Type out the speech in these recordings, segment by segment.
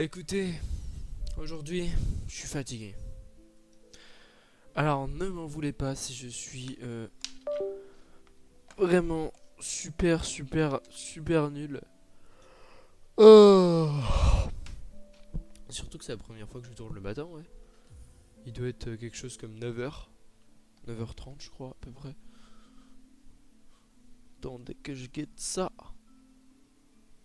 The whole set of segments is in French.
Écoutez, aujourd'hui, je suis fatigué. Alors, ne m'en voulez pas si je suis vraiment super nul. Oh. Surtout que c'est la première fois que je tourne le matin, ouais. Il doit être quelque chose comme 9h. 9h30, je crois, à peu près. Attendez que je guette ça.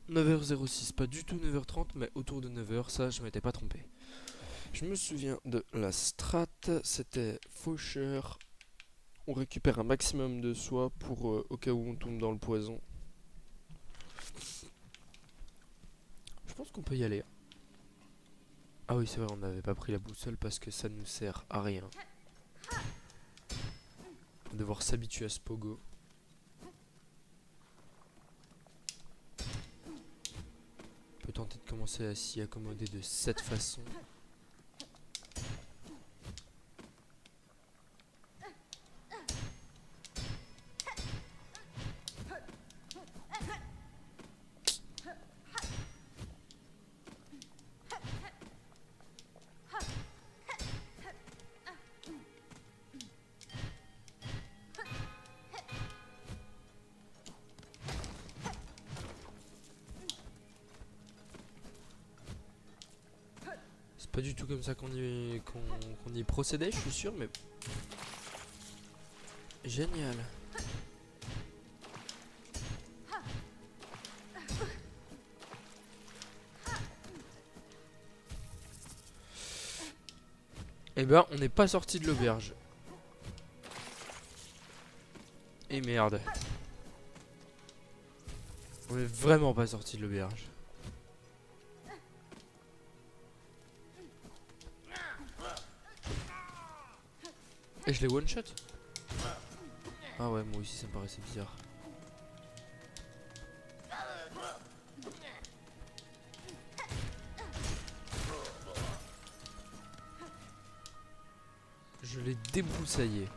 9h06, pas du tout 9h30, mais autour de 9h, ça, je m'étais pas trompé. Je me souviens de la strat, c'était faucheur. On récupère un maximum de soie pour au cas où on tombe dans le poison. Je pense qu'on peut y aller. Ah oui, c'est vrai, on n'avait pas pris la boussole parce que ça nous sert à rien. On va devoir s'habituer à ce pogo. On peut tenter de commencer à s'y accommoder de cette façon. C'est pas du tout comme ça qu'on y procédait, je suis sûr, mais... Génial. Eh ben, on n'est pas sorti de l'auberge. Et merde. On est vraiment pas sorti de l'auberge. Et je l'ai one shot. Ah ouais, moi aussi ça me paraissait bizarre. Je l'ai débroussaillé.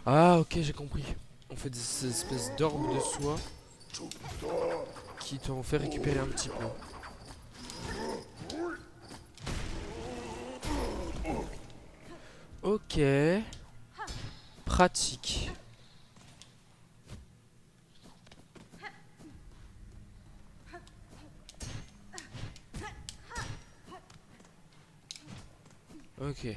Ah ok, j'ai compris. On fait des espèces d'orbes de soie qui t'en fait récupérer un petit peu. Ok. Pratique. Ok.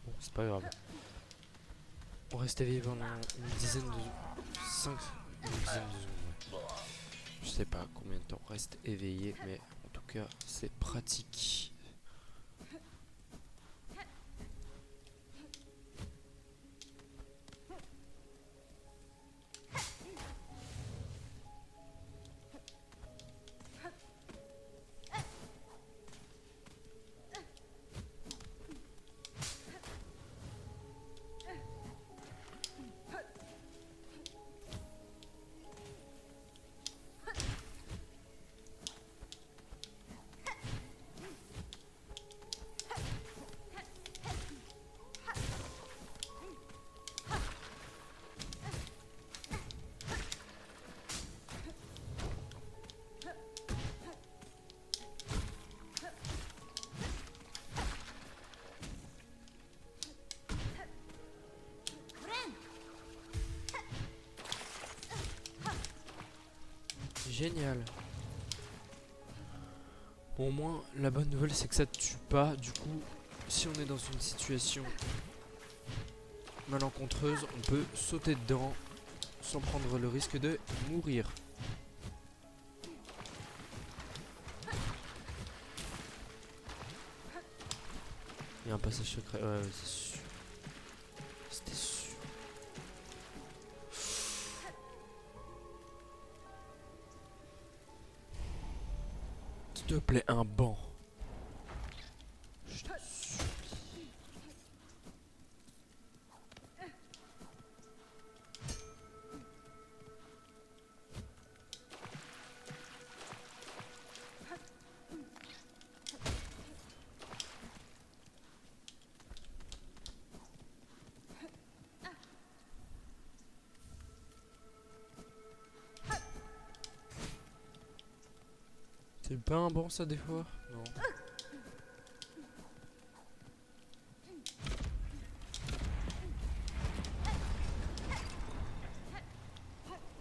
Bon, c'est pas grave. On reste éveillé pendant une dizaine de... 5... Une dizaine de secondes, ouais. Je sais pas combien de temps on reste éveillé, mais en tout cas, c'est pratique. Génial. Bon, au moins, la bonne nouvelle, c'est que ça te tue pas. Du coup, si on est dans une situation malencontreuse, on peut sauter dedans sans prendre le risque de mourir. Il y a un passage secret. Ouais, ouais, c'est sûr. C'était sûr. S'il te plaît, un banc. Je te supplie. C'est pas un banc ça des fois? Non.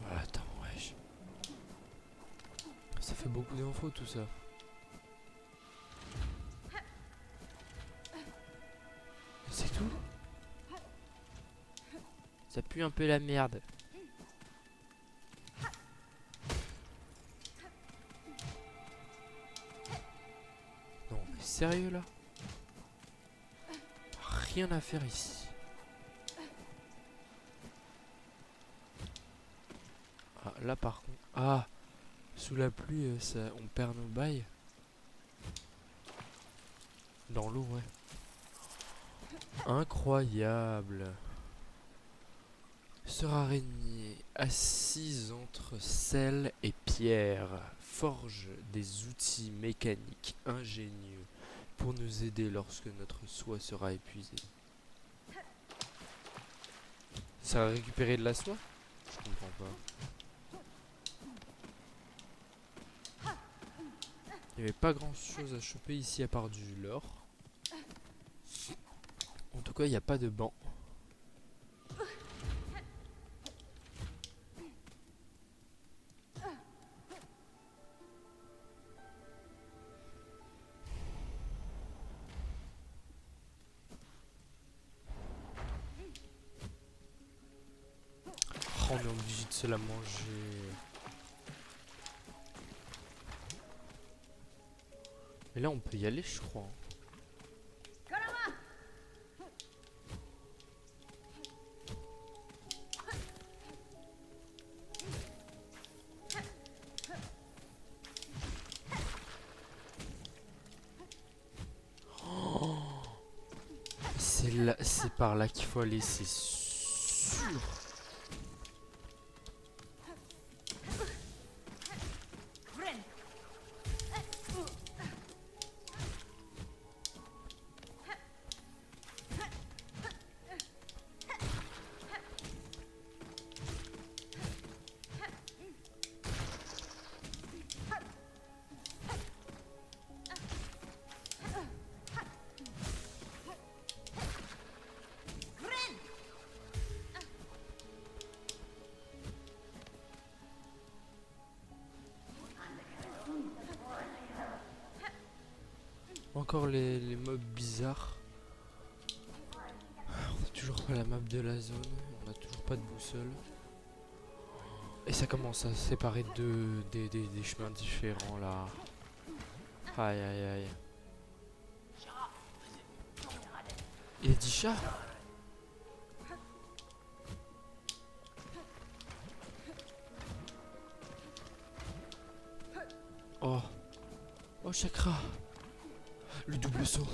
Voilà, attends, wesh. Ça fait beaucoup d'infos tout ça. C'est tout? Ça pue un peu la merde. Non mais sérieux là? Rien à faire ici. Ah, là par contre... Ah! Sous la pluie, ça, on perd nos bails. Dans l'eau, ouais. Incroyable. Sœur araignée, assise entre sel et pierre, forge des outils mécaniques ingénieux pour nous aider lorsque notre soie sera épuisée. Ça a récupéré de la soie? Je comprends pas. Il n'y avait pas grand chose à choper ici à part du leurre. En tout cas, il n'y a pas de banc. Oh, on est obligé de se la manger. Mais là, on peut y aller, je crois. C'est par là qu'il faut aller, c'est sûr. Encore les mobs bizarres. On a toujours pas la map de la zone. On a toujours pas de boussole. Et ça commence à se séparer des chemins différents là. Aïe aïe aïe. Il a dit chat? Oh. Oh chakra. Le double saut.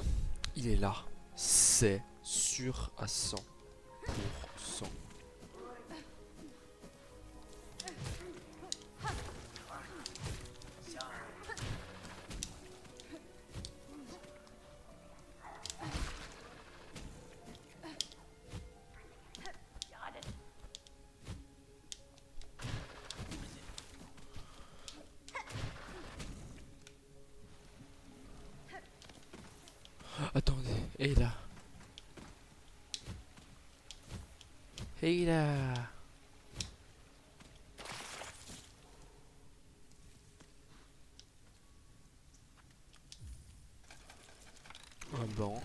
Il est là. C'est sûr à 100%. Attendez, et là. Et là. Un banc.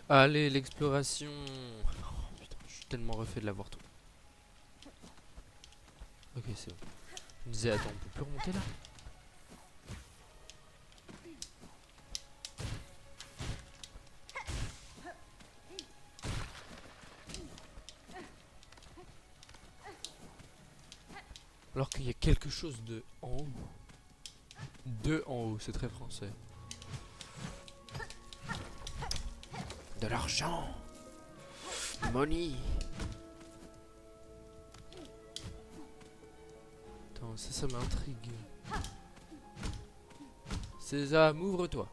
Allez, l'exploration. Oh, putain, je suis tellement refait de l'avoir tout. Ok, c'est bon. Je me disais, attends, on peut plus remonter là? Alors qu'il y a quelque chose de en haut. De en haut, c'est très français. De l'argent. Money. Attends, ça m'intrigue. Sésame, ouvre-toi.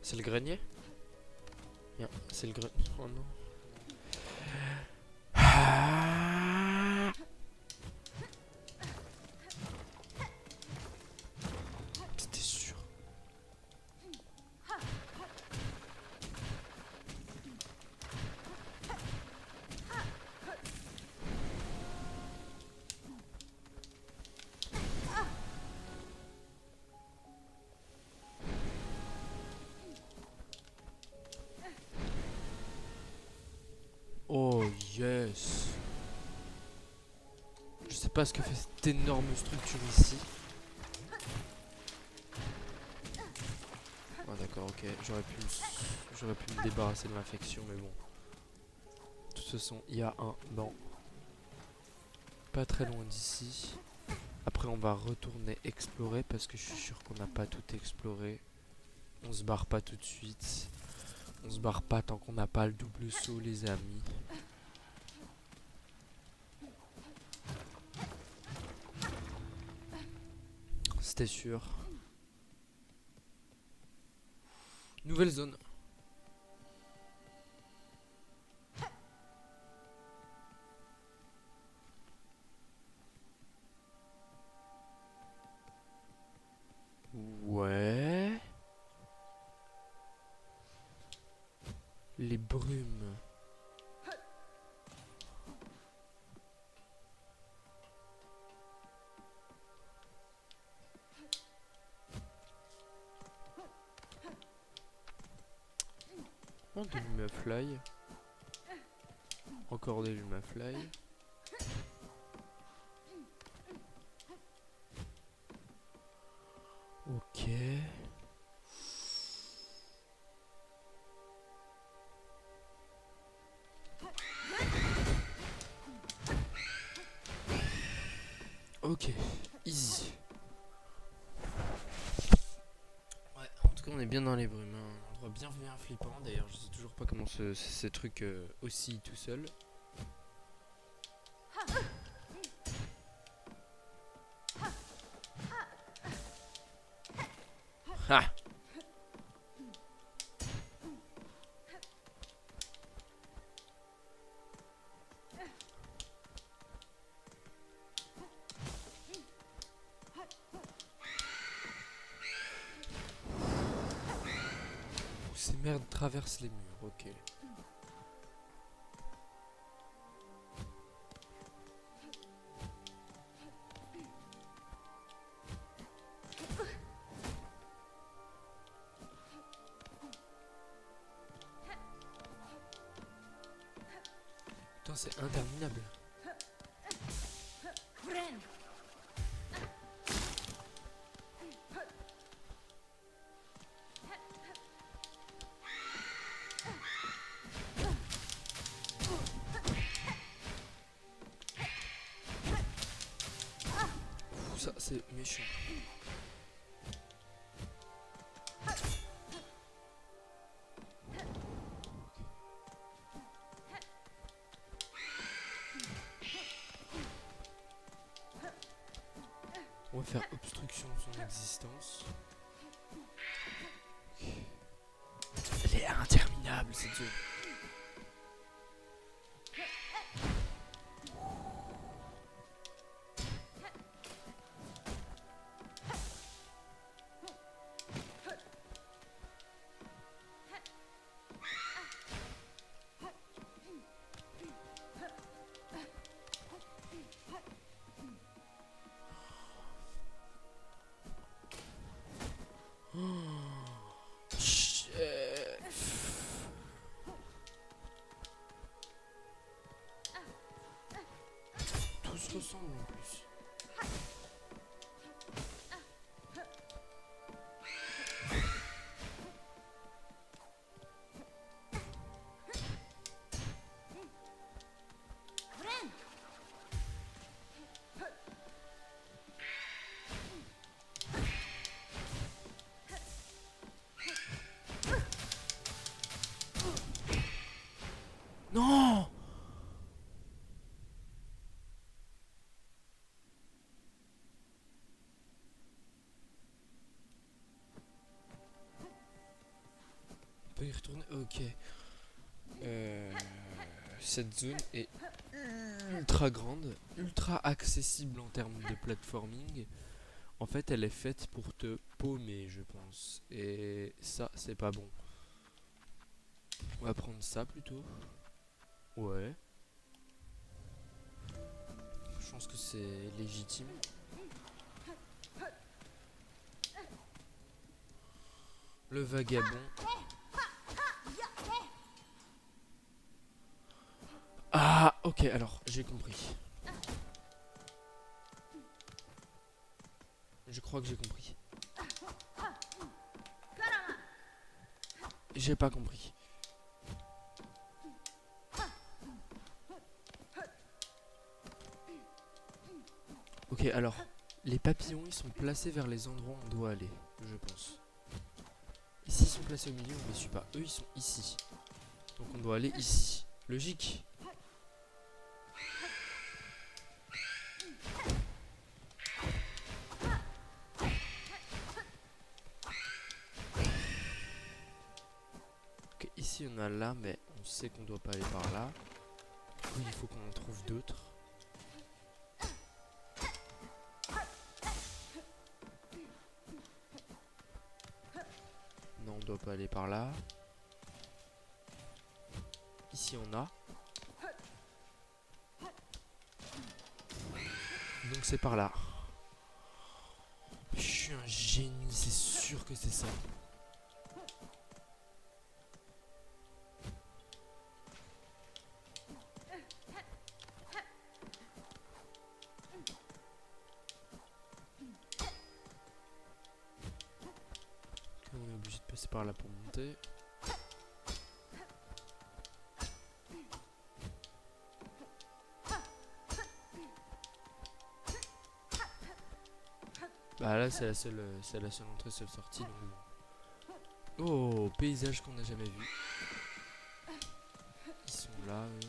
C'est le grenier? Bien, c'est le grenier. Oh non. Ah, c'était sûr. Oh yes. Je sais pas ce que fait cette énorme structure ici. Ah d'accord, ok. J'aurais pu me débarrasser de l'infection, mais bon. De toute façon, il y a un banc. Pas très loin d'ici. Après, on va retourner explorer parce que je suis sûr qu'on n'a pas tout exploré. On se barre pas tout de suite. On se barre pas tant qu'on n'a pas le double saut, les amis. C'était sûr. Nouvelle zone. Ouais. Les brumes. Oh, des lumafly. Encore des lumafly. Ok. Ok. Easy. Ouais, en tout cas, on est bien dans les brumes. Hein. Un endroit bien flippant. D'ailleurs, je sais toujours pas comment ces trucs oscillent tout seul. Ah! Ces merdes traversent les murs, ok. Putain, c'est interminable. Ça, c'est méchant. On va faire obstruction de son existence. Elle est interminable cette zone. Chef. peut y retourner. Ok. Cette zone est ultra grande, ultra accessible en termes de platforming. En fait, elle est faite pour te paumer, je pense. Et ça, c'est pas bon. On va prendre ça plutôt. Ouais. Je pense que c'est légitime. Le vagabond. Ah, ok, alors, j'ai compris. Je crois que j'ai compris. J'ai pas compris. Ok, alors, les papillons, ils sont placés vers les endroits où on doit aller, je pense. Ici, ils sont placés au milieu, on les suit pas. Eux, ils sont ici. Donc on doit aller ici. Logique. Ok, ici on a là, mais on sait qu'on doit pas aller par là. Oui, il faut qu'on en trouve d'autres. Non, on doit pas aller par là. Ici on a. Donc c'est par là. Je suis un génie, c'est sûr que c'est ça. On est obligé de passer par là pour monter. Bah là c'est la seule entrée, seule sortie. Donc bon. Oh, paysage qu'on n'a jamais vu. Ils sont là, eux.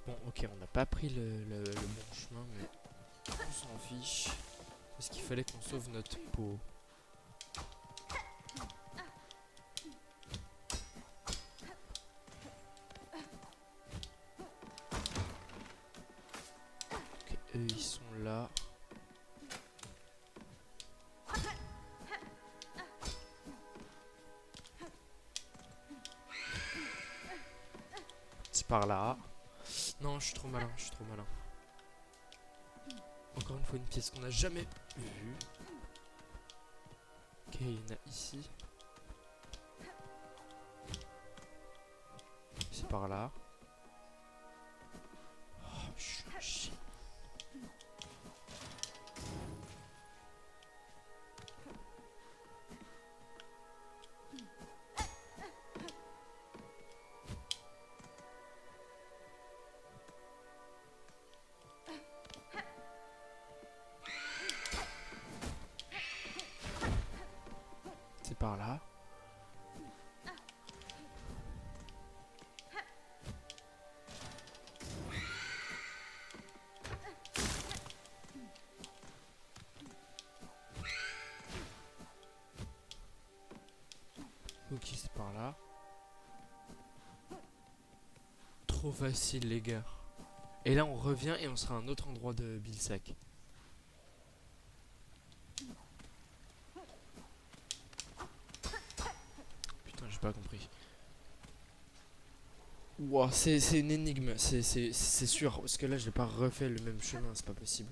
Bon, ok, on n'a pas pris le bon chemin, mais on s'en fiche. Parce qu'il fallait qu'on sauve notre peau. Ok, eux ils sont là. C'est par là. Non, je suis trop malin, je suis trop malin. Encore une fois, une pièce qu'on n'a jamais vue. Ok, il y en a ici. C'est par là. Oh, je suis un chien. C'est par là. Ok, c'est par là. Trop facile, les gars. Et là, on revient et on sera à un autre endroit de Bilsack. Putain, j'ai pas compris. Wow, c'est une énigme, c'est sûr. Parce que là, j'ai pas refait le même chemin, c'est pas possible.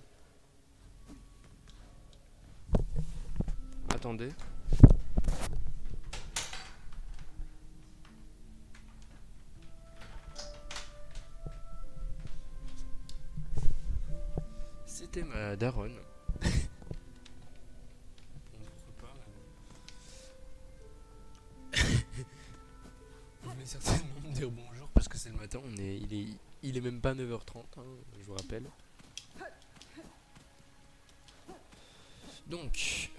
Attendez. C'était ma daronne. Bon, pourquoi pas. Vous voulez certainement me dire bonjour parce que c'est le matin. Il est même pas 9h30, hein, je vous rappelle. Donc,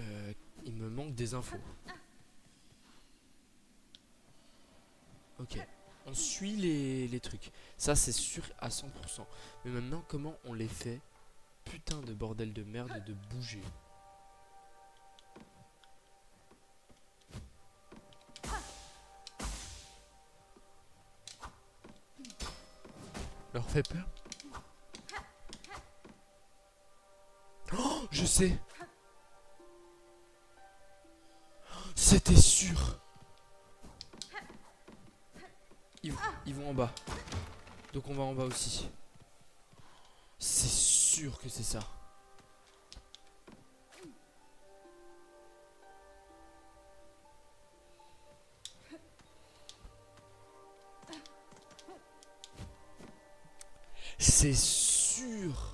il me manque des infos. Ok. On suit les trucs. Ça, c'est sûr à 100%. Mais maintenant, comment on les fait? Putain de bordel de merde de bouger. Leur fait peur? Oh, je sais. C'était sûr. Ils vont en bas. Donc on va en bas aussi. C'est sûr que c'est ça. C'est sûr.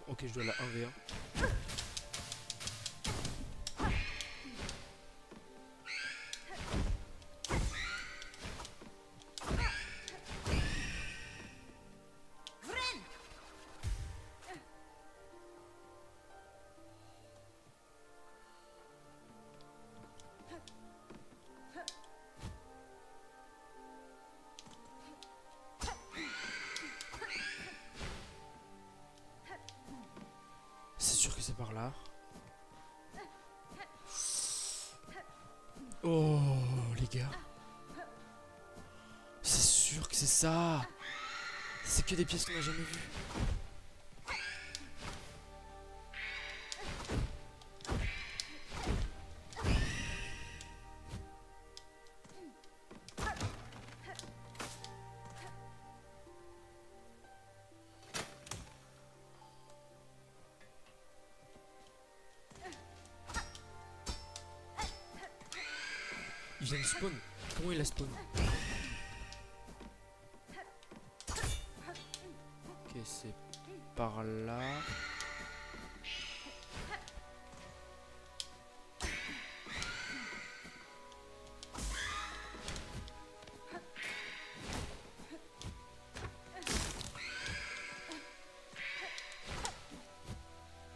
Ok, je dois la 1v1. C'est sûr que c'est par là. Oh, les gars. C'est sûr que c'est ça. C'est que des pièces qu'on n'a jamais vues. Il vient de spawn. Comment il a spawn? Ok, c'est par là.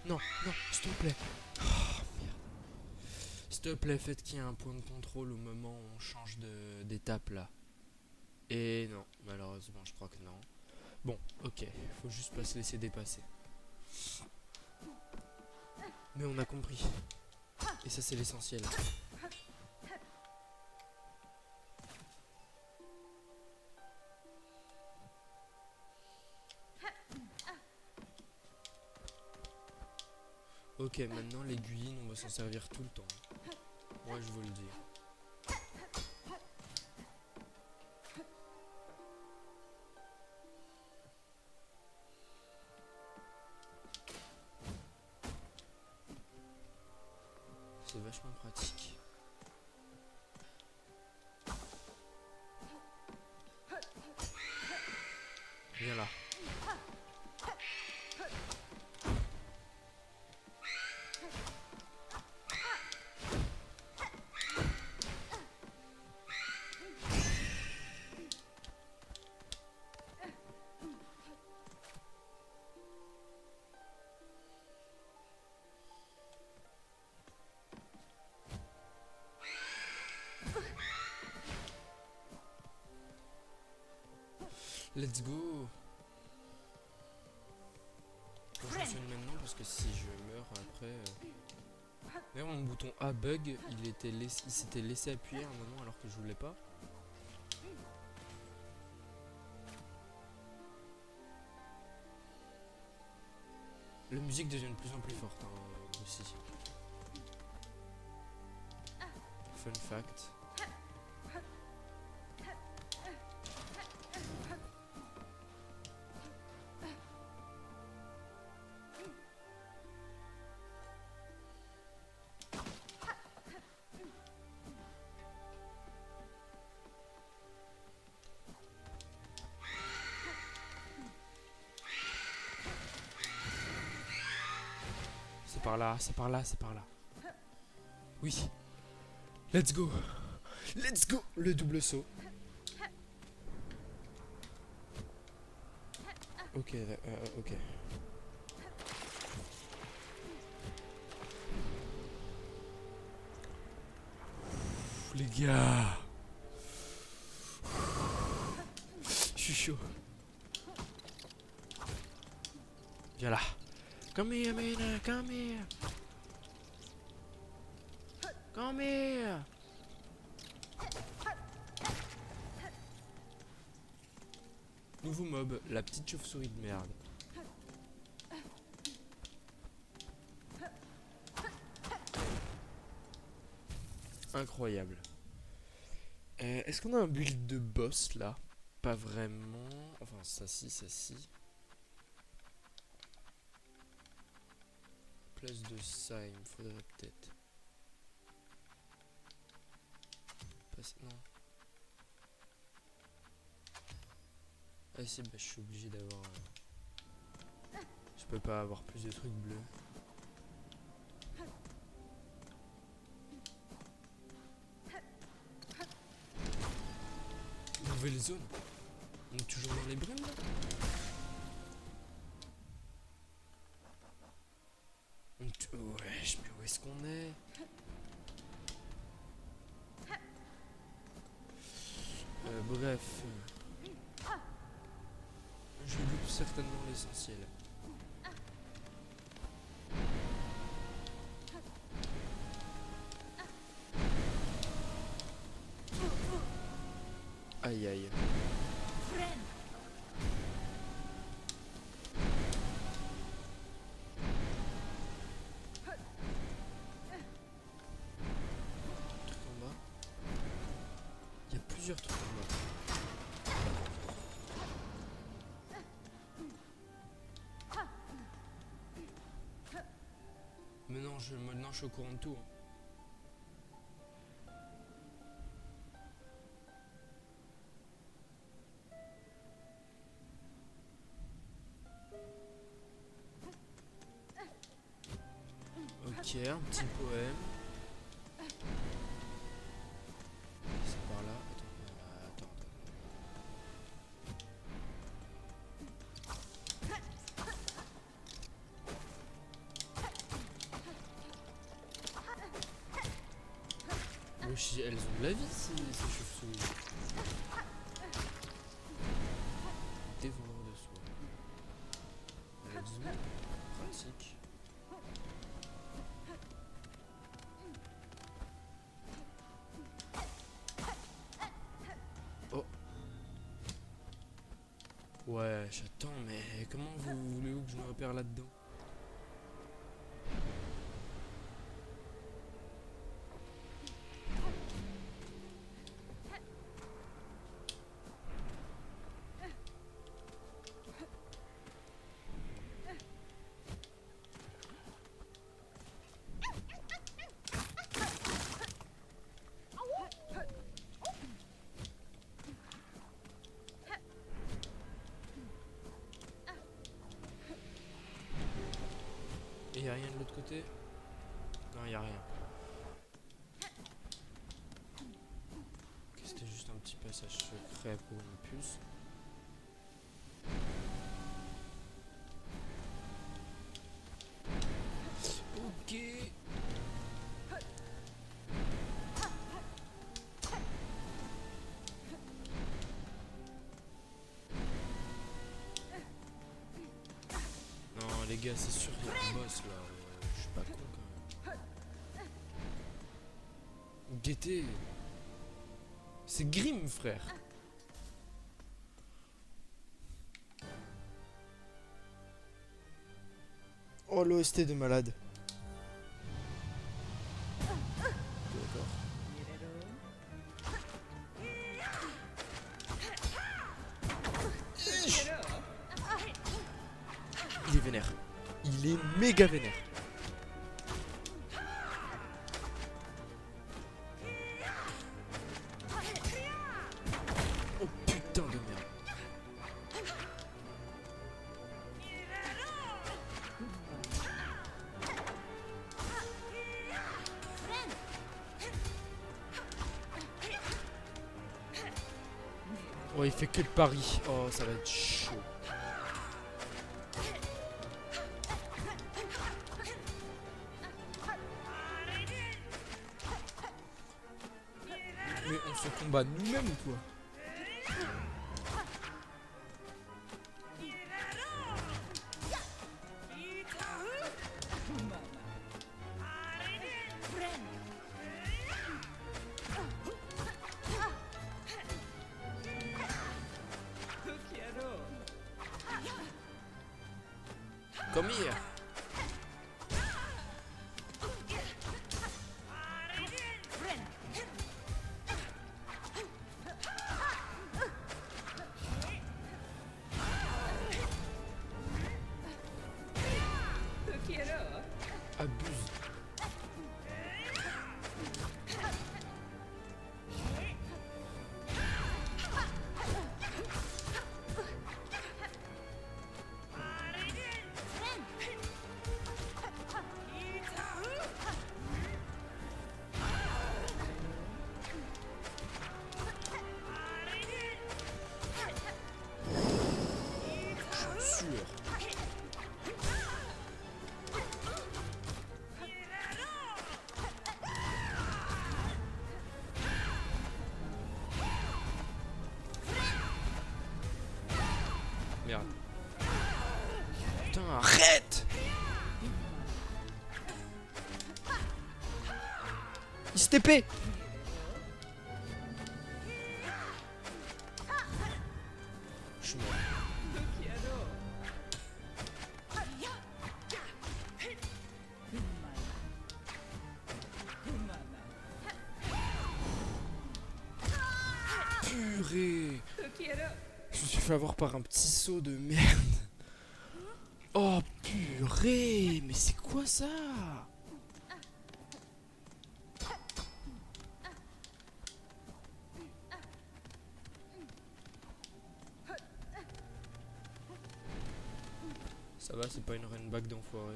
Non, non, s'il te plaît. Oh, merde. S'il te plaît, faites qu'il y ait un point de contrôle au moment où on change d'étape là. Et non, malheureusement, je crois que non. Bon, ok, faut juste pas se laisser dépasser. Mais on a compris. Et ça, c'est l'essentiel. Ok, maintenant l'aiguille, on va s'en servir tout le temps. Moi, je vous le dis. C'est vachement pratique. Viens là. Let's go. Faut que je fonctionne maintenant parce que si je meurs après... D'ailleurs mon bouton A bug, il s'était laissé appuyer à un moment alors que je voulais pas. La musique devient de plus en plus forte aussi. Fun fact. C'est par là, c'est par là, c'est par là. Oui. Let's go. Let's go. Le double saut. Ok, ok. Les gars. Je suis chaud. Viens là. Come here, man. Come here. Come here. Nouveau mob, la petite chauve-souris de merde. Incroyable. Est-ce qu'on a un build de boss là? Pas vraiment. Enfin, ça si, ça si. Place de ça, il me faudrait peut-être. Non. Ah si, bah je suis obligé d'avoir... Je peux pas avoir plus de trucs bleus. Nouvelle zone. On est toujours dans les brumes là. Wesh, mais où est-ce qu'on est? Bref. Je loupe certainement l'essentiel. Aïe aïe. Truc en bas. Il y a plusieurs trucs en bas. Mais non, maintenant je suis au courant de tout. Ok, un petit poème. C'est par là. Attends. Wesh, elles ont de la vie ces chauves-souris. Dévoreur de soi. Let's go. Pratique. Oh. Ouais, j'attends, mais comment vous voulez que je me repère là-dedans? Et y'a rien de l'autre côté? Non, y'a rien. Ok, c'était juste un petit passage secret pour une puce. Ok. Non, les gars, c'est sûr qu'il y a un boss là. Je suis pas con quand même. Guettez. C'est Grim, frère. Oh, l'OST de malade. D'accord. Il est vénère. Il est méga vénère. Oh putain de merde. Oh, il fait que de paris. Oh, ça va être chaud. Mais on se combat nous-mêmes ou quoi? Come here. Abuse. Sûr. Merde. Putain, arrête! Il se TP! Je suis mort. Purée! Je me suis fait avoir par un petit saut de merde. Oh purée! Mais c'est quoi ça? Ça va, c'est pas une runback d'enfoiré.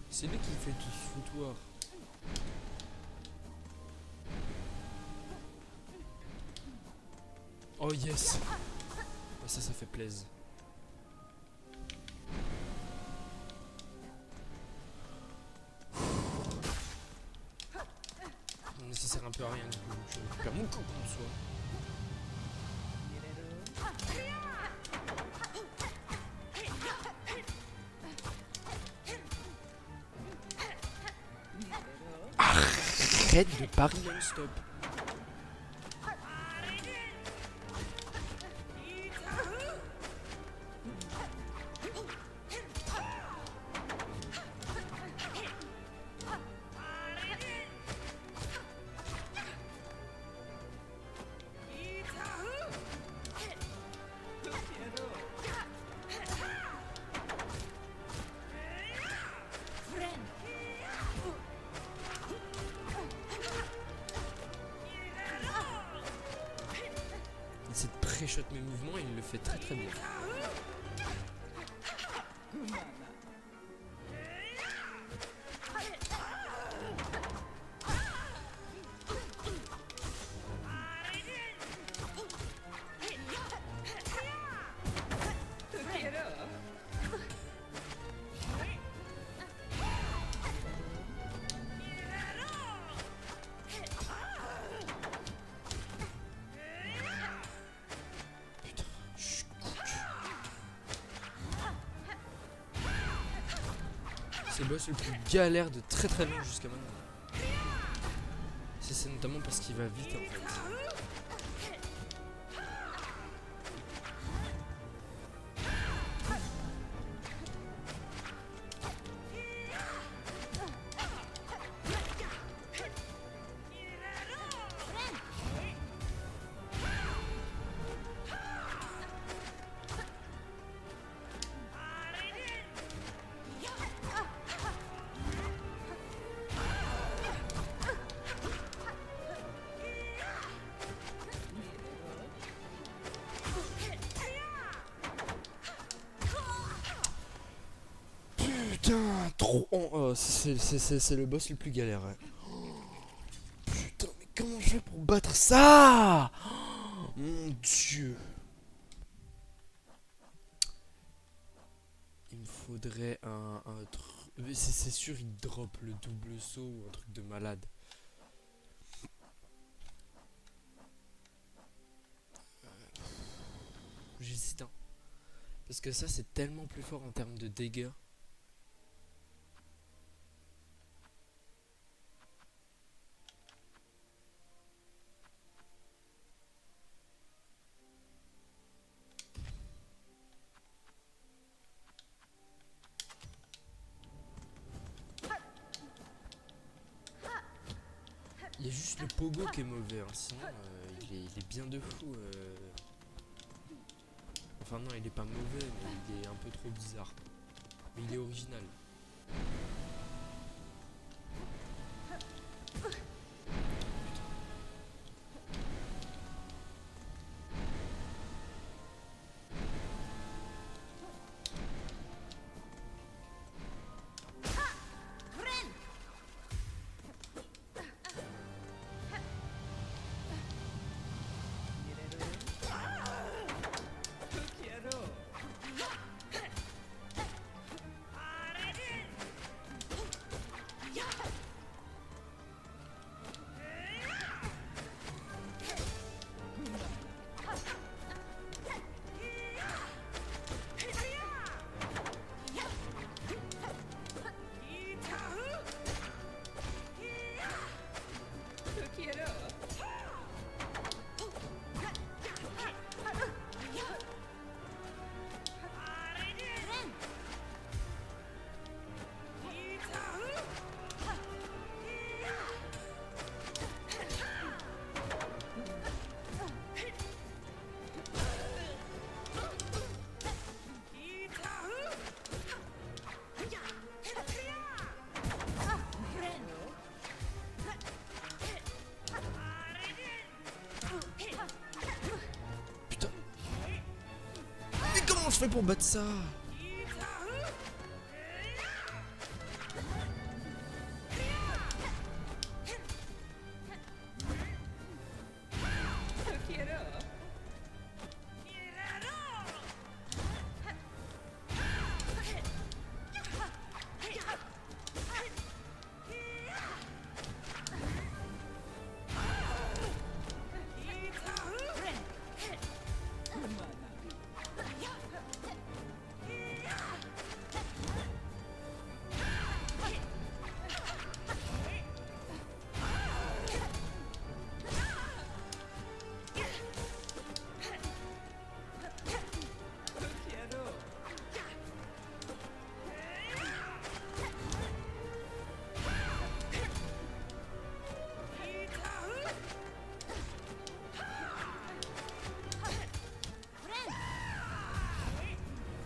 C'est lui qui fait tout ce foutoir. Oh yes! Et ça fait plaisir. Mais ça sert un peu à rien du coup, je récupère mon camp en soi. Arrête de parier non-stop. Il essaie de pré-shot mes mouvements et il le fait très très bien. C'est le boss le plus galère de très très loin jusqu'à maintenant. C'est notamment parce qu'il va vite en fait. C'est le boss le plus galère. Ouais. Putain, mais comment je fais pour battre ça? Mon dieu. Il me faudrait un truc. C'est sûr, il drop le double saut ou un truc de malade. J'hésite, hein. Parce que ça, c'est tellement plus fort en termes de dégâts. Il y a juste le pogo qui est mauvais, hein. Sinon il est bien de fou. Enfin non, il est pas mauvais, mais il est un peu trop bizarre. Mais il est original. Comment je fais pour battre ça?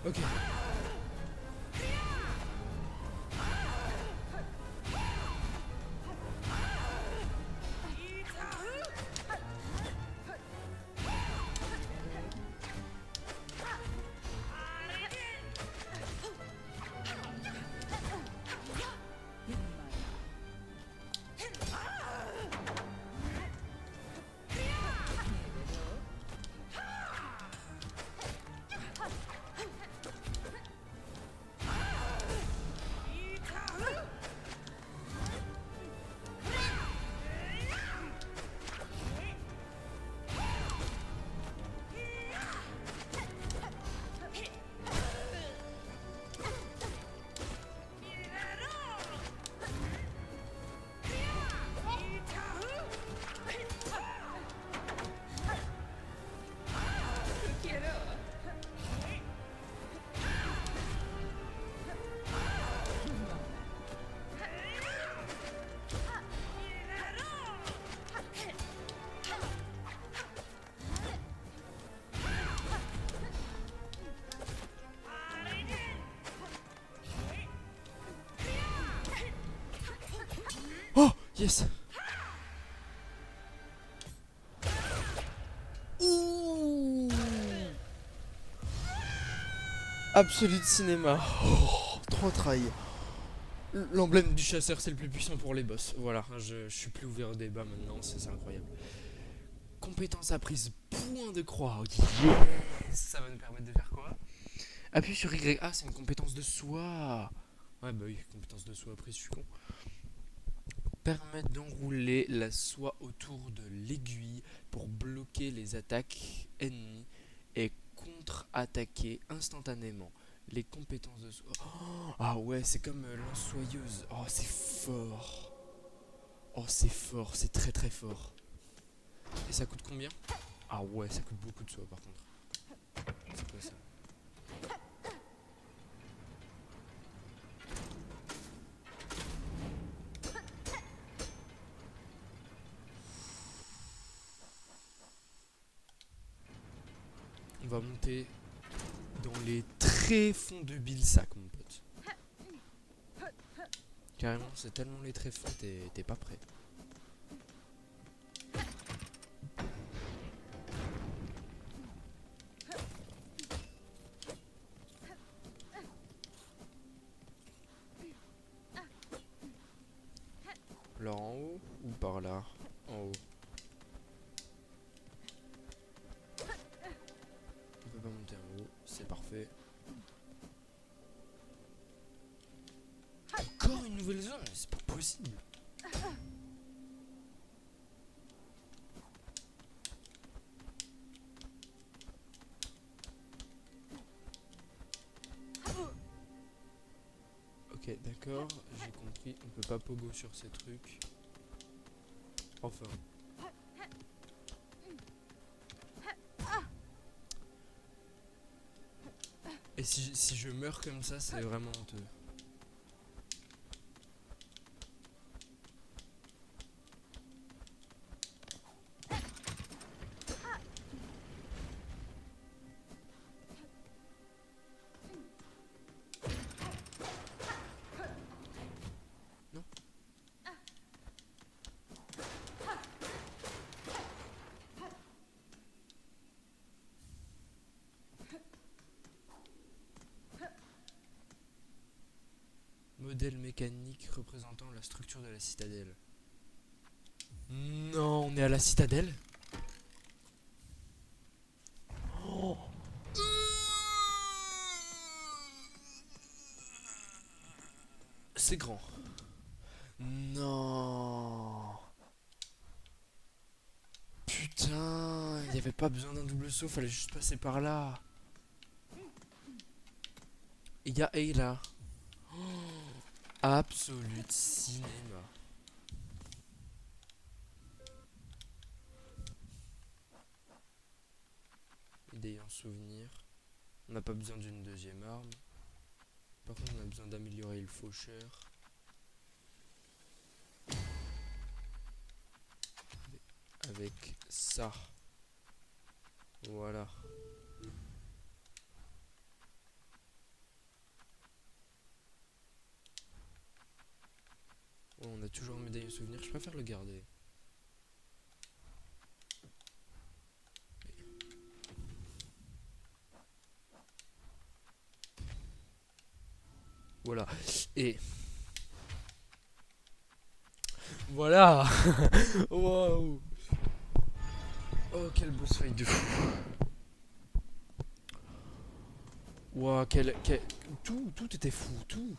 Ok. Oh, yes. Ouh. Absolu de cinéma. Oh, trop trahi. L'emblème du chasseur, c'est le plus puissant pour les boss. Voilà, je suis plus ouvert au débat maintenant, c'est incroyable. Compétence apprise, point de croix. Ok, yes. Ça va nous permettre de faire quoi? Appuie sur Y. Ah, c'est une compétence de soi. Ouais, bah oui, compétence de soi apprise, je suis con. Permet d'enrouler la soie autour de l'aiguille pour bloquer les attaques ennemies et contre-attaquer instantanément. Les compétences de soie. Oh, ah ouais, c'est comme lance-soyeuse. Oh, c'est fort. Oh, c'est fort, c'est très très fort. Et ça coûte combien? Ah ouais, ça coûte beaucoup de soie par contre. C'est quoi ça? On va monter dans les très fonds de Bilsac, mon pote. Carrément, c'est tellement les tréfonds, t'es pas prêt. Là en haut ou par là? En haut. On peut pas monter en haut, c'est parfait. Encore une nouvelle zone, c'est pas possible. Ok, d'accord, j'ai compris. On peut pas pogo sur ces trucs. Enfin. Et si je meurs comme ça, c'est vraiment honteux. Non. Modèle mécanique représentant la structure de la citadelle. Non, on est à la citadelle? Oh. C'est grand. Non. Putain, il n'y avait pas besoin d'un double saut, fallait juste passer par là. Il y a Ayla. Oh, absolute cinéma. Idée en souvenir. On n'a pas besoin d'une deuxième arme. Par contre, on a besoin d'améliorer le faucheur. Avec ça. Voilà. Oh, on a toujours une médaille au souvenir, je préfère le garder. Voilà. Et voilà. Waouh. Oh, quel boss fight de fou. Waouh, tout était fou, tout.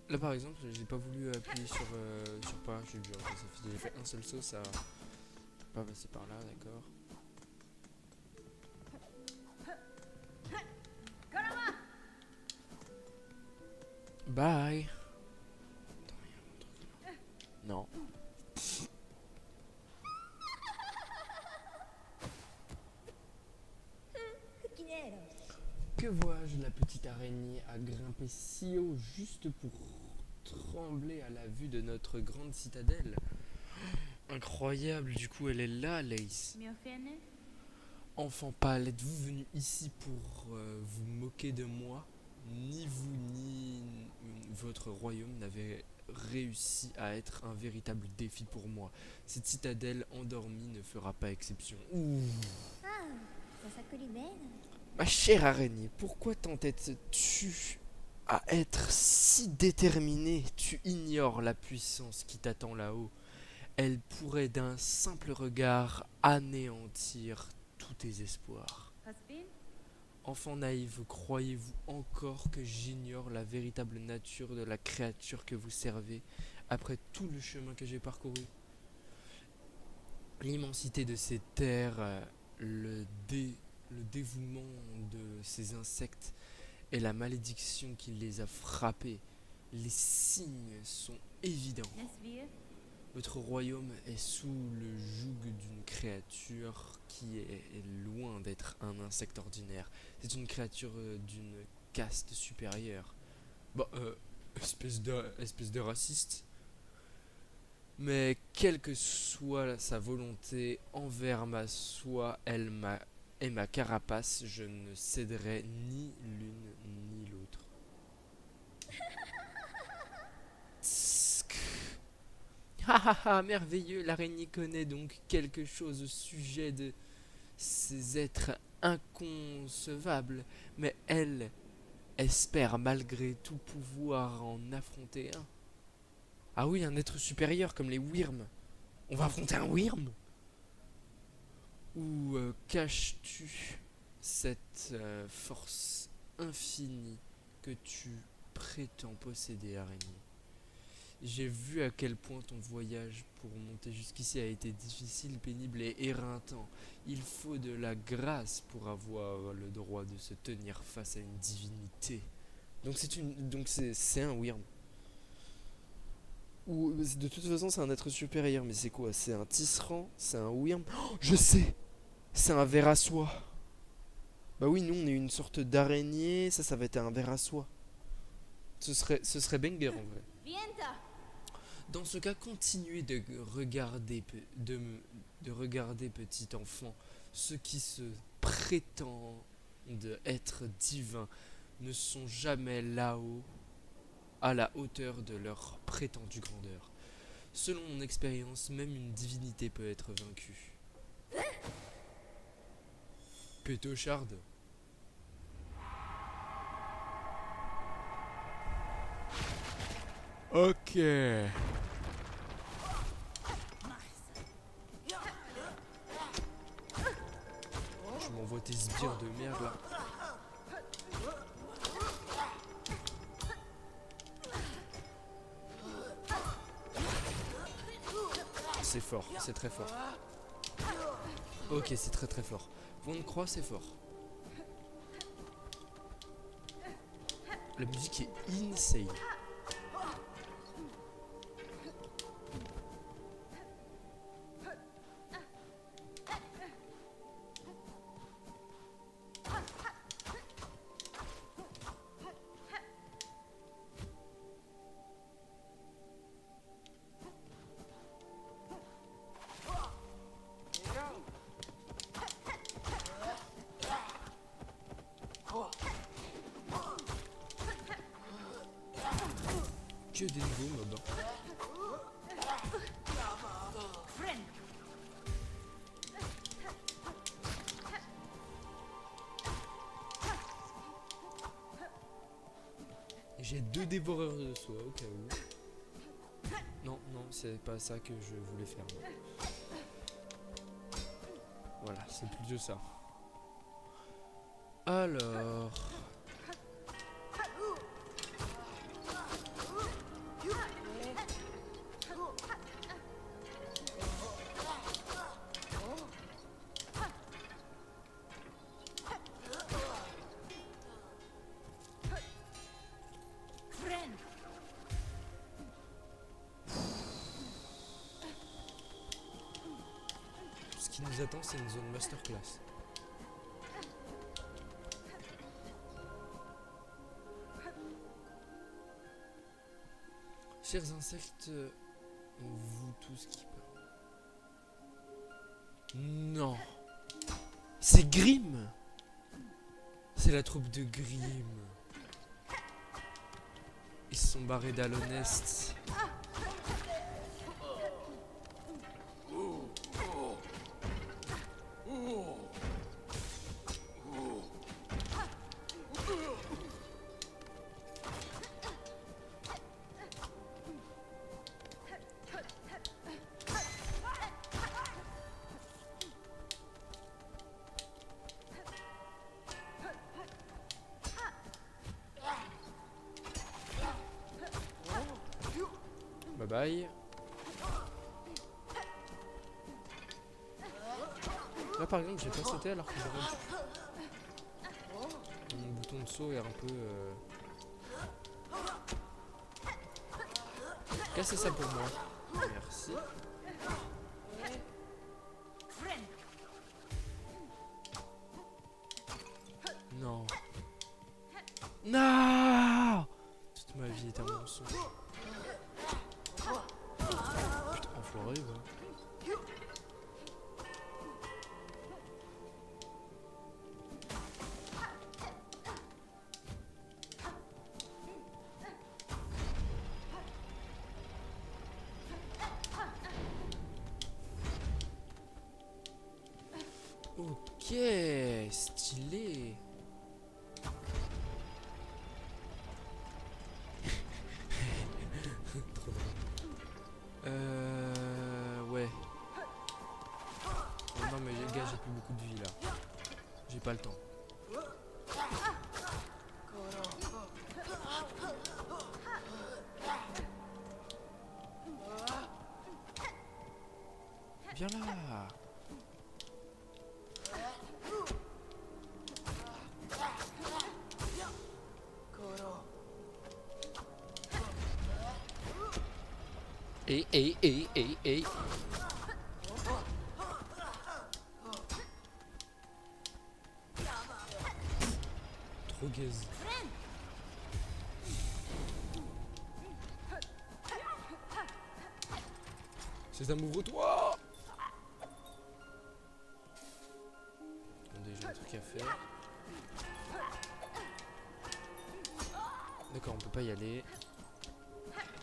Là par exemple, j'ai pas voulu appuyer sur parachute, genre j'ai fait un seul saut, ça pas passé par là, d'accord. Bye. Attends, y a un truc là. Non. Que vois-je, la petite araignée a grimpé si haut juste pour trembler à la vue de notre grande citadelle. Incroyable, du coup elle est là, Lace. Enfant pâle, êtes-vous venu ici pour vous moquer de moi? Ni vous ni votre royaume n'avait réussi à être un véritable défi pour moi. Cette citadelle endormie ne fera pas exception. Ouh. Ma chère araignée, pourquoi t'entêtes-tu à être si déterminée? Tu ignores la puissance qui t'attend là-haut. Elle pourrait d'un simple regard anéantir tous tes espoirs. Enfant naïf, croyez-vous encore que j'ignore la véritable nature de la créature que vous servez après tout le chemin que j'ai parcouru? L'immensité de ces terres, le dévouement de ces insectes et la malédiction qui les a frappés, les signes sont évidents. Votre royaume est sous le joug d'une créature qui est loin d'être un insecte ordinaire. C'est une créature d'une caste supérieure. Bah, espèce de raciste. Mais quelle que soit sa volonté envers ma soie, et ma carapace, je ne céderai ni l'une ni l'autre. Ha ha ha, merveilleux, l'araignée connaît donc quelque chose au sujet de ces êtres inconcevables, mais elle espère malgré tout pouvoir en affronter un. Ah oui, un être supérieur comme les Wyrms. On va affronter un Wyrm? Où caches-tu cette force infinie que tu prétends posséder, araignée? J'ai vu à quel point ton voyage pour monter jusqu'ici a été difficile, pénible et éreintant. Il faut de la grâce pour avoir le droit de se tenir face à une divinité. Donc c'est un Wyrm. Ou de toute façon c'est un être supérieur, mais c'est quoi? C'est un tisserand? C'est un Wyrm? Oh, je sais! C'est un ver à soie. Bah oui, nous on est une sorte d'araignée, ça va être un ver à soie. Ce serait banger en vrai. Dans ce cas, continuez de regarder, de regarder petit enfant. Ceux qui se prétendent être divins ne sont jamais là-haut, à la hauteur de leur prétendue grandeur. Selon mon expérience, même une divinité peut être vaincue. Pétocharde. Ok. Je m'envoie tes sbires de merde là. C'est fort, c'est très fort. Ok, c'est très très fort. Point de croix, c'est fort. La musique est insane. Que des nouveaux mobs. J'ai 2 dévoreurs de soie au cas où. Non, non, c'est pas ça que je voulais faire. Non. Voilà, c'est plutôt ça. Alors... Ce qui nous attend, c'est une zone masterclass. Chers insectes, vous tous qui parlez. Non. C'est Grimm. C'est la troupe de Grimm. Ils se sont barrés d'Alonest. Bye bye. Là par exemple j'ai pas sauté alors que j'aurais dû. Mon bouton de saut est un peu... Cassez ça pour moi. Merci. Non. Non. Toute ma vie est un mensonge. Putain, enfoiré, va. Ok, stylé. Trop drôle. Ouais. Oh non mais les gars, j'ai plus beaucoup de vie là. J'ai pas le temps. Viens là. Hey. Trop gaze. C'est un ouvre-toi. Attendez, j'ai un truc à faire. D'accord, on peut pas y aller.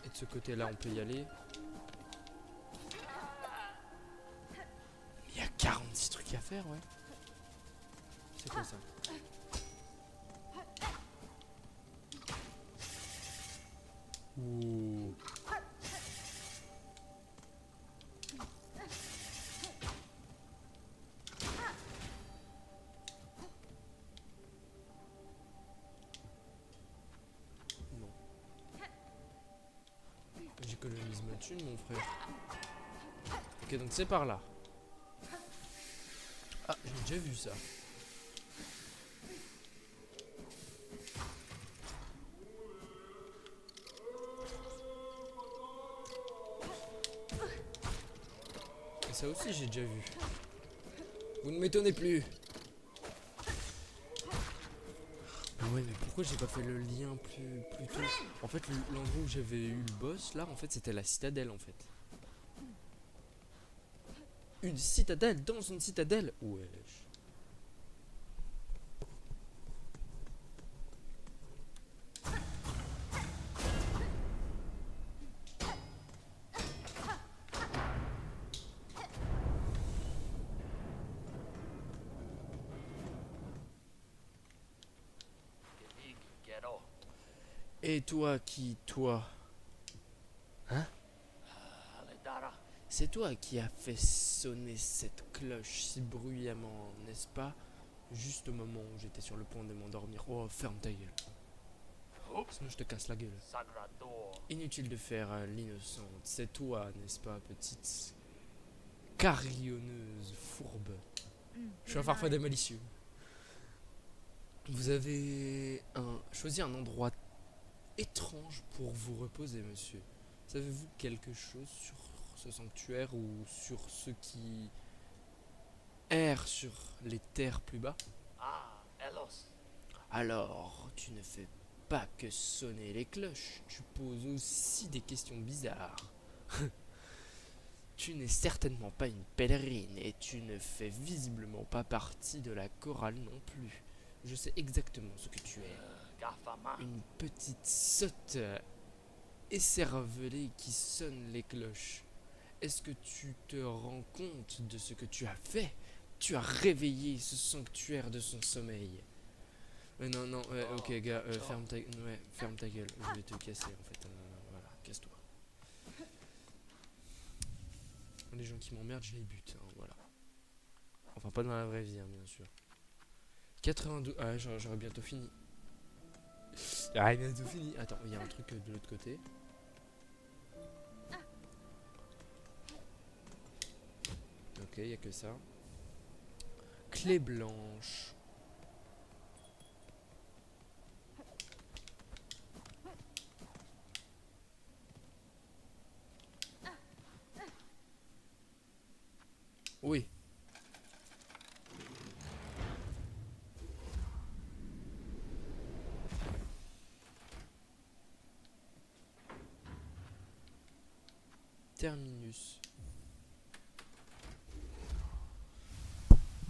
Et de ce côté-là, on peut y aller. Il y a 46 trucs à faire, ouais. C'est quoi ça? Ouh. Non. J'économise ma thune, mon frère. Ok, donc c'est par là. Ah, j'ai déjà vu ça. Et ça aussi, j'ai déjà vu. Vous ne m'étonnez plus. Ouais, mais pourquoi j'ai pas fait le lien plus tôt? En fait, l'endroit où j'avais eu le boss, là, en fait, c'était la citadelle, en fait. Une citadelle dans une citadelle? Wesh. Et toi toi? Hein? C'est toi qui as fait sonner cette cloche si bruyamment, n'est-ce pas? Juste au moment où j'étais sur le point de m'endormir. Oh, ferme ta gueule. Sinon je te casse la gueule. Inutile de faire l'innocente. C'est toi, n'est-ce pas, petite carillonneuse fourbe. Je suis un farfadet malicieux. Vous avez choisi un endroit étrange pour vous reposer, monsieur. Savez-vous quelque chose sur ce sanctuaire ou sur ceux qui errent sur les terres plus bas? Alors, tu ne fais pas que sonner les cloches, tu poses aussi des questions bizarres. Tu n'es certainement pas une pèlerine et tu ne fais visiblement pas partie de la chorale non plus. Je sais exactement ce que tu es. Une petite sotte écervelé qui sonne les cloches. Est-ce que tu te rends compte de ce que tu as fait? Tu as réveillé ce sanctuaire de son sommeil. Non, non, ouais, ok, gars, ferme ta gueule. Je vais te casser en fait. Non, non, voilà, casse-toi. Les gens qui m'emmerdent, je les bute, hein, voilà. Enfin, pas dans la vraie vie, hein, bien sûr. 92. Ah, j'aurais bientôt fini. Ah, bientôt fini. Attends, il y a un truc de l'autre côté. Ok, il y a que ça. Clé blanche. Oui. Terminus.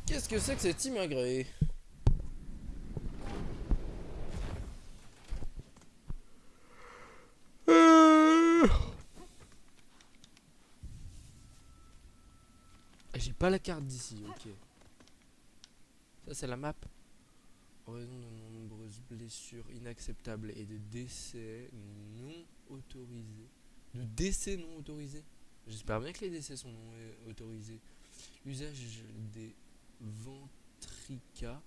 Qu'est-ce que c'est que cet immigré? J'ai pas la carte d'ici, ok. Ça c'est la map. En raison de nombreuses blessures inacceptables et de décès non autorisés. De décès non autorisés? J'espère bien que les décès sont non autorisés. L'usage des ventricas,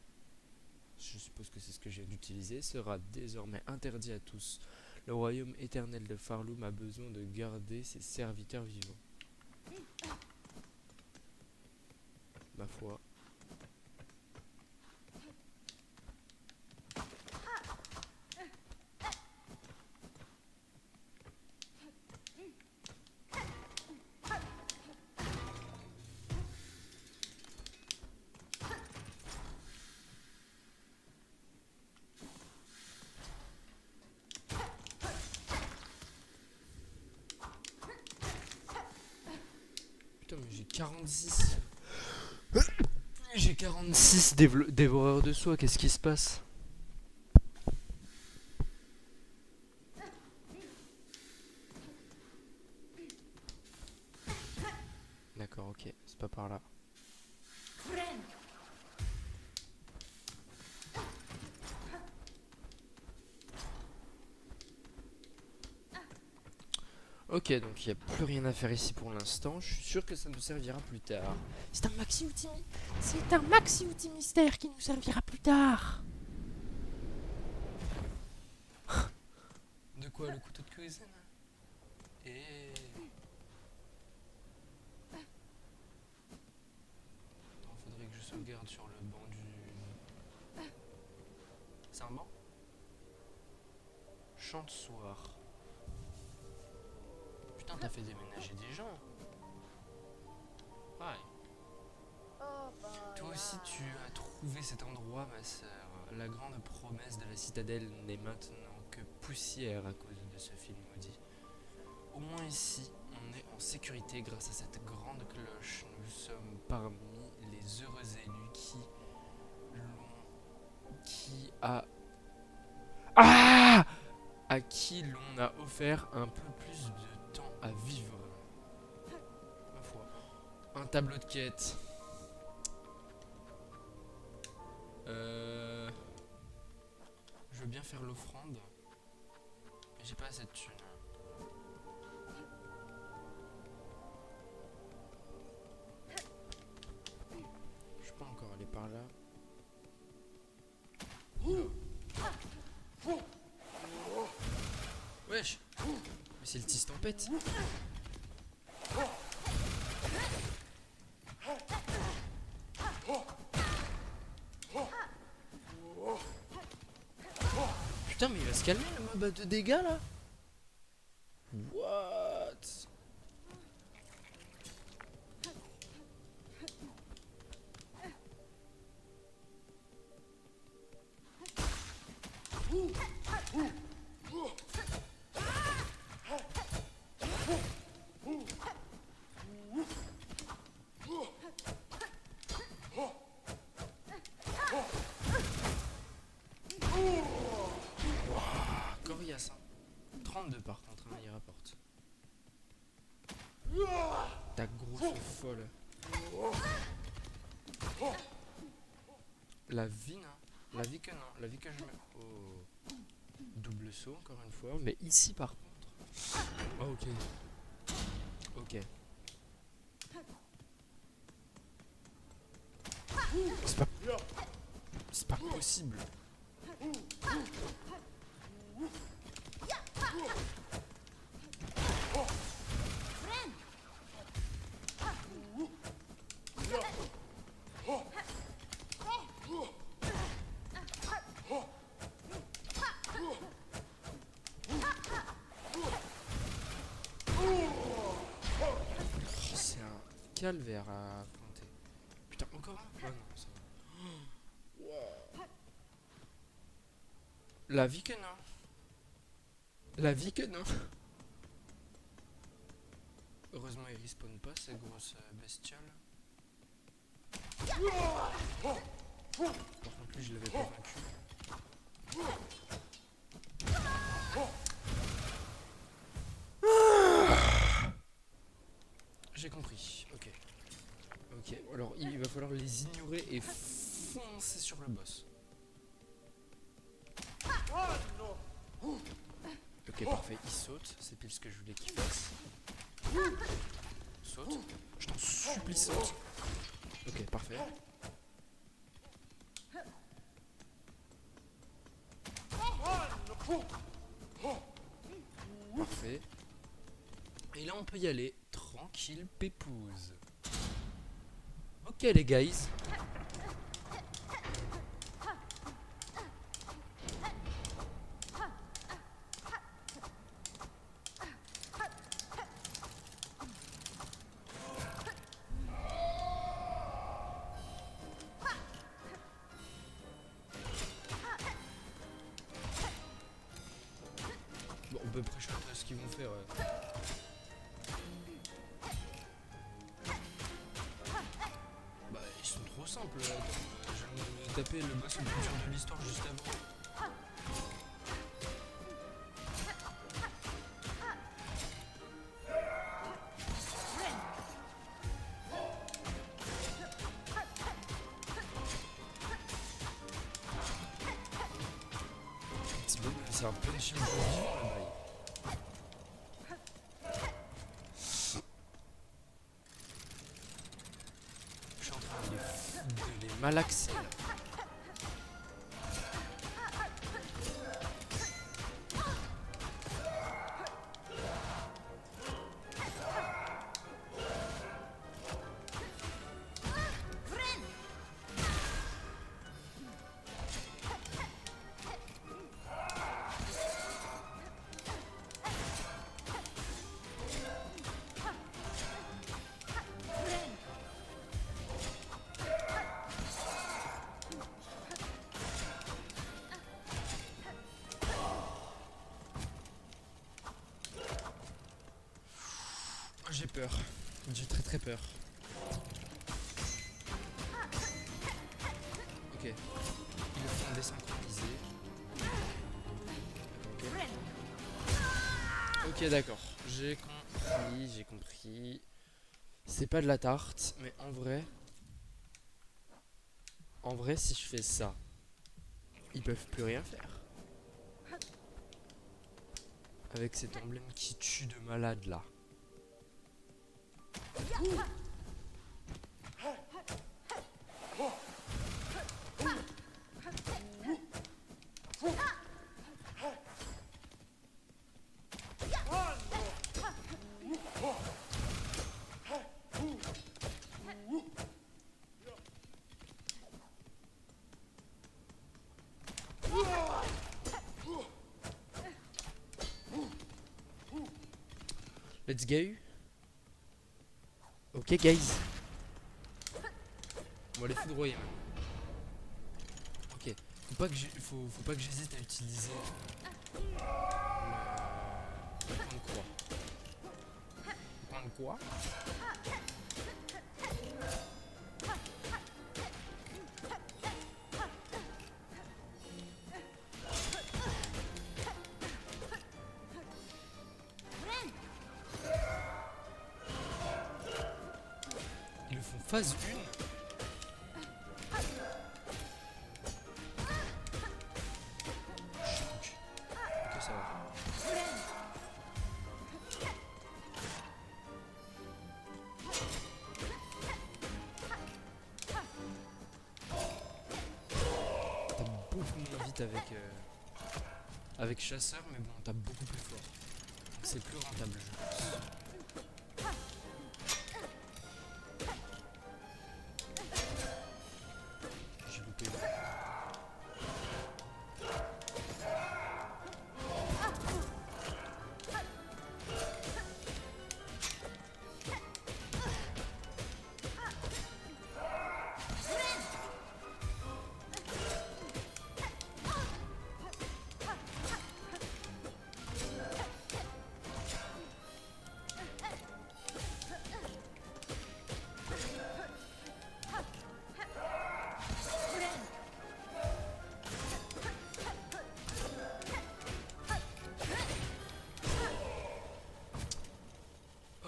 je suppose que c'est ce que j'ai d'utiliser, sera désormais interdit à tous. Le royaume éternel de Farloum a besoin de garder ses serviteurs vivants. Ma foi. Putain, mais j'ai 46. J'ai 46 dévoreurs de soi, qu'est-ce qui se passe? D'accord, ok, c'est pas par là. Ok, donc il n'y a plus rien à faire ici pour l'instant. Je suis sûr que ça nous servira plus tard. C'est un maxi-outil mystère qui nous servira plus tard. De quoi, le couteau de cuisine? Et... Attends, faudrait que je sauvegarde sur le banc du... C'est un banc? Chant de soir. Putain, t'as fait déménager des gens. Ouais. Toi aussi, tu as trouvé cet endroit, ma sœur. La grande promesse de la citadelle n'est maintenant que poussière à cause de ce film maudit. Au moins ici, on est en sécurité grâce à cette grande cloche. Nous sommes parmi les heureux élus qui a... Ah à qui l'on a offert un peu plus de temps à vivre. Ma foi. Un tableau de quête. Je veux bien faire l'offrande, mais j'ai pas assez de thunes. Je peux pas encore aller par là. Wesh. Mais c'est le tis tempête. Putain, mais il va se calmer le mob de dégâts là. What? Coriace, hein. Ta grosse folle. La vie, non. La vie que non. La vie que je mets. Oh. Double saut, encore une fois. Mais ici, par contre. Oh, ok. Ok. C'est pas... C'est pas possible. C'est un calvaire à affronter. Putain, encore un? Oh non, ça va. Wow. La vie que non. La vie que non. Heureusement, il respawn pas, ces grosses bestioles. Par contre, lui, je l'avais pas vaincu. J'ai compris, ok. Ok, alors il va falloir les ignorer et foncer sur le boss. Ok, parfait, il saute, c'est pile ce que je voulais qu'il fasse. Saute, je t'en supplie, saute. Ok, parfait. Parfait. Et là, on peut y aller. Tranquille, pépouze. Ok, les guys. Bon, on peut préchoter ce qu'ils vont faire. Bah, ils sont trop simples. Attends, je viens de me taper le boss le plus dur de l'histoire juste avant. C'est un punching ball vivant là-bas. Je suis en train de les malaxer là. J'ai peur. J'ai très très peur. Ok. Ils le font désynchroniser. Ok, d'accord. J'ai compris, j'ai compris. C'est pas de la tarte, mais en vrai, si je fais ça, ils peuvent plus rien faire. Avec cet emblème qui tue de malade là. Let's go. Ok, guys. On va les foudroyer même. Ok. Faut pas que j'hésite à utiliser le point de croix. Le point de croix. phase 1. Ok, ça va. T'as beaucoup moins vite avec chasseur, mais bon, t'as beaucoup plus fort. Donc c'est plus rentable, je pense. J'ai loupé.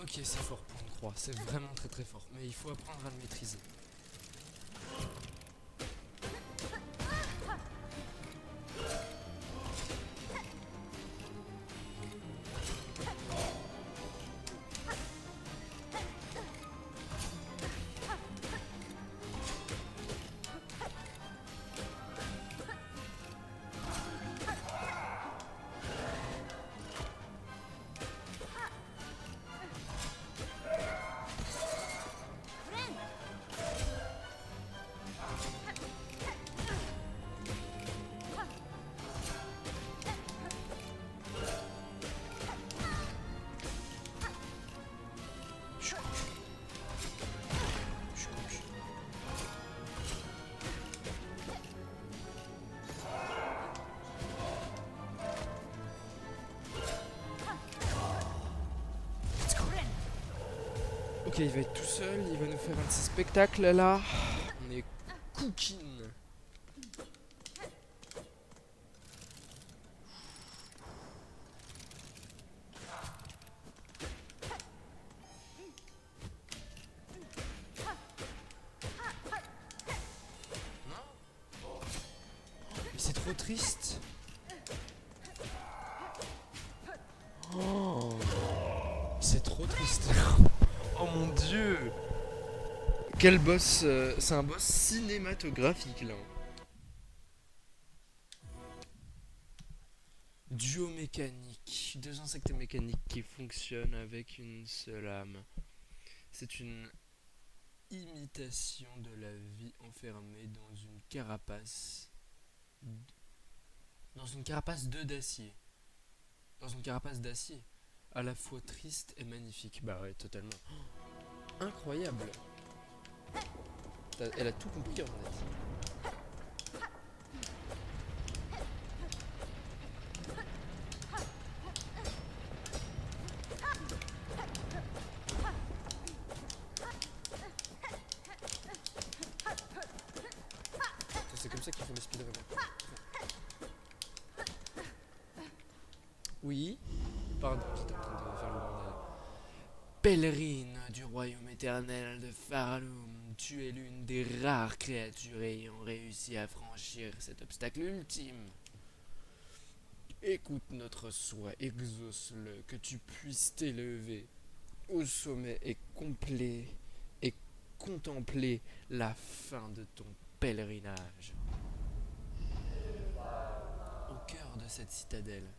Ok, c'est fort pour une croix, c'est vraiment très très fort, mais il faut apprendre à le maîtriser. Ok, il va être tout seul, il va nous faire un petit spectacle là. On est cooking. Mais c'est trop triste. Oh, c'est trop triste. Oh mon dieu. Quel boss, c'est un boss cinématographique là. Duo mécanique, deux insectes mécaniques qui fonctionnent avec une seule âme. C'est une imitation de la vie enfermée dans une carapace de d'acier. Dans une carapace d'acier, à la fois triste et magnifique. Bah ouais, totalement. Oh, incroyable. Elle a tout compris en fait. C'est comme ça qu'ils font les speedrunners. Oui. Pardon, j'étais en train de faire le bordel. Pèlerine du royaume éternel de Faraloum, tu es l'une des rares créatures ayant réussi à franchir cet obstacle ultime. Écoute notre souhait, exauce-le, que tu puisses t'élever au sommet et complet et contempler la fin de ton pèlerinage. Au cœur de cette citadelle,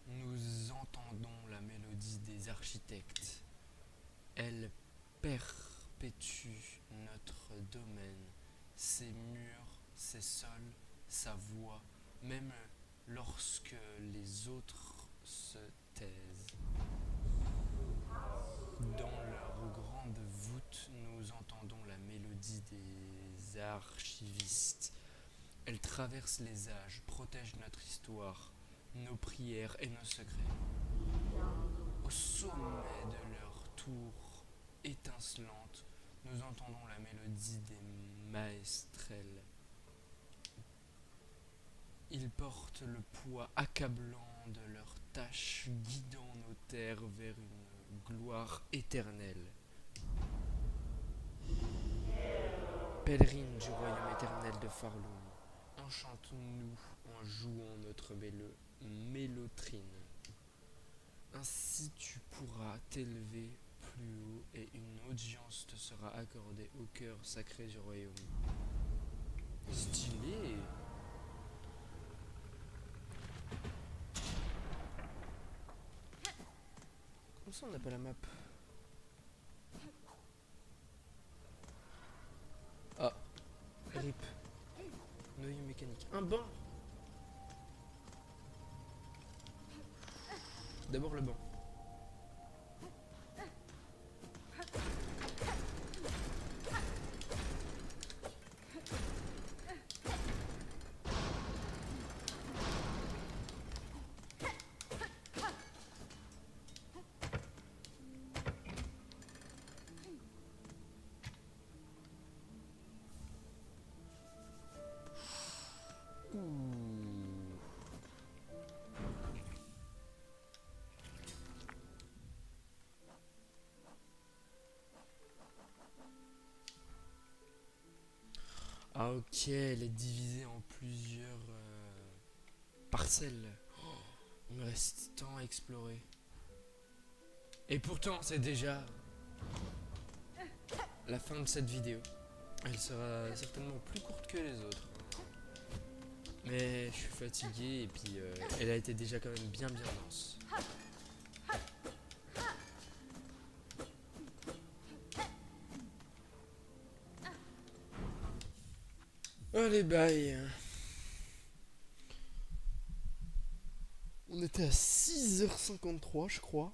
nous entendons la mélodie des architectes. Elle perpétue notre domaine, ses murs, ses sols, sa voix, même lorsque les autres se taisent. Dans leur grande voûte, nous entendons la mélodie des archivistes. Elle traverse les âges, protège notre histoire, nos prières et nos secrets. Au sommet de leur tour étincelante, nous entendons la mélodie des maestrels. Ils portent le poids accablant de leurs tâches, guidant nos terres vers une gloire éternelle. Pèlerines du royaume éternel de Farloum, enchante-nous en jouant notre mélotrine. Ainsi tu pourras t'élever plus haut et une audience te sera accordée au cœur sacré du royaume. Stylé. Comment ça on n'a pas la map? Ah, RIP. Noyau mécanique. Un banc. D'abord le banc. Ah ok, elle est divisée en plusieurs parcelles. Oh, il me reste tant à explorer. Et pourtant, c'est déjà la fin de cette vidéo. Elle sera certainement plus courte que les autres. Mais je suis fatigué et puis elle a été déjà quand même bien dense. Allez, bye. On était à 6h53 je crois.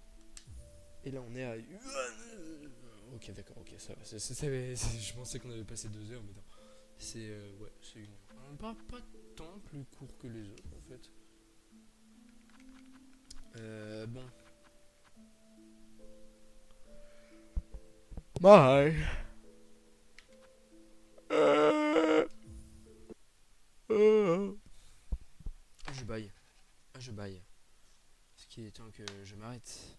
Et là on est à... Ok d'accord, ok ça va. Je pensais qu'on avait passé 2 heures mais non. C'est ouais, c'est 1 heure. Pas tant plus court que les autres en fait. Bon. Bye. Je baille. Je baille. Ce qui est temps que je m'arrête.